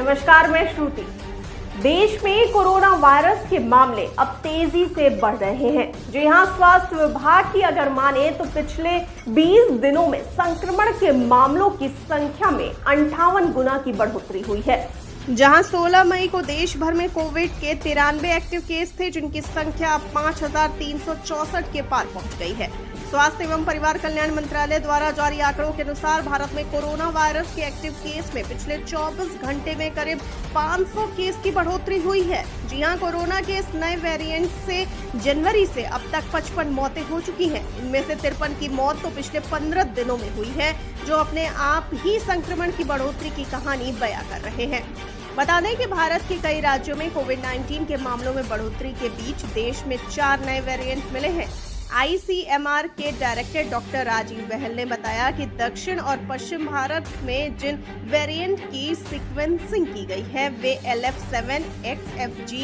नमस्कार, मैं श्रुति। देश में कोरोना वायरस के मामले अब तेजी से बढ़ रहे हैं। जी हां, स्वास्थ्य विभाग की अगर माने तो पिछले 20 दिनों में संक्रमण के मामलों की संख्या में 58 गुना की बढ़ोतरी हुई है। जहां 16 मई को देश भर में कोविड के 93 एक्टिव केस थे, जिनकी संख्या 5364 के पार पहुंच गई है। स्वास्थ्य एवं परिवार कल्याण मंत्रालय द्वारा जारी आंकड़ों के अनुसार भारत में कोरोना वायरस के एक्टिव केस में पिछले 24 घंटे में करीब 500 केस की बढ़ोतरी हुई है। जी हां, कोरोना के इस नए वेरिएंट से जनवरी से अब तक 55 मौतें हो चुकी हैं। इनमें से 53 की मौत तो पिछले 15 दिनों में हुई है, जो अपने आप ही संक्रमण की बढ़ोतरी की कहानी बयां कर रहे हैं। बता दें कि भारत के कई राज्यों में कोविड-19 के मामलों में बढ़ोतरी के बीच देश में 4 नए वेरिएंट मिले हैं। ICMR के डायरेक्टर डॉक्टर राजीव बहल ने बताया कि दक्षिण और पश्चिम भारत में जिन वेरिएंट की सीक्वेंसिंग की गई है वे LF7, XFG,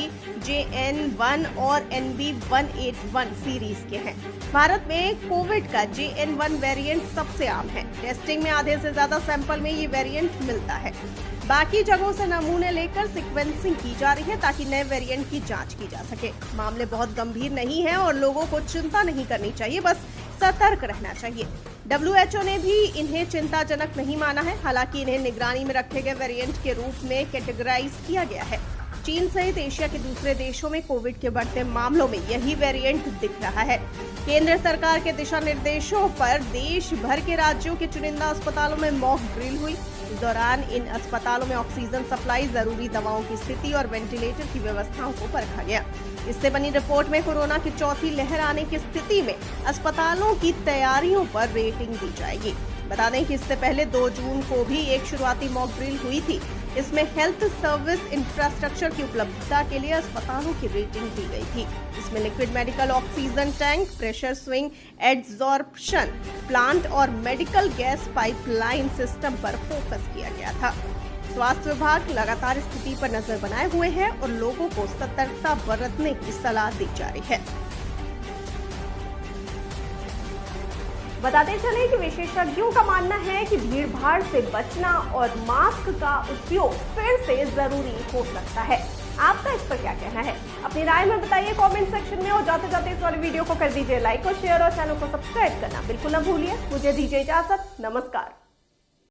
JN1 और NB181 सीरीज के हैं। भारत में कोविड का JN1 वेरिएंट सबसे आम है। टेस्टिंग में आधे से ज्यादा सैंपल में ये वेरिएंट मिलता है। बाकी जगहों से नमूने लेकर सीक्वेंसिंग की जा रही है ताकि नए वेरिएंट की जांच की जा सके। मामले बहुत गंभीर नहीं है और लोगों को चिंता नहीं करनी चाहिए, बस सतर्क रहना चाहिए। WHO ने भी इन्हें चिंताजनक नहीं माना है। हालांकि इन्हें निगरानी में रखे गए वेरिएंट के रूप में कैटेगराइज किया गया है। चीन सहित एशिया के दूसरे देशों में कोविड के बढ़ते मामलों में यही वेरिएंट दिख रहा है। केंद्र सरकार के दिशा निर्देशों पर देश भर के राज्यों के चुनिंदा अस्पतालों में मॉक ड्रिल हुई। इस दौरान इन अस्पतालों में ऑक्सीजन सप्लाई, जरूरी दवाओं की स्थिति और वेंटिलेटर की व्यवस्थाओं को परखा गया। इससे बनी रिपोर्ट में कोरोना की चौथी लहर आने की स्थिति में अस्पतालों की तैयारियों पर रेटिंग दी जाएगी। बता दें कि इससे पहले 2 जून को भी एक शुरुआती मॉक ड्रिल हुई थी। इसमें हेल्थ सर्विस इंफ्रास्ट्रक्चर की उपलब्धता के लिए अस्पतालों की रेटिंग दी गई थी। इसमें liquid medical oxygen tank, pressure swing adsorption plant और मेडिकल गैस पाइपलाइन सिस्टम पर फोकस किया गया था। स्वास्थ्य विभाग लगातार स्थिति पर नजर बनाए हुए है और लोगों को सतर्कता बरतने की सलाह दी जा रही है। बताते चले कि विशेषज्ञों का मानना है कि भीड़भाड़ से बचना और मास्क का उपयोग फिर से जरूरी हो सकता है। आपका इस पर क्या कहना है? अपनी राय में बताइए कमेंट सेक्शन में। और जाते जाते इस वाली वीडियो को कर दीजिए लाइक और शेयर और चैनल को सब्सक्राइब करना बिल्कुल न भूलिए। मुझे दीजिए इजाजत। नमस्कार।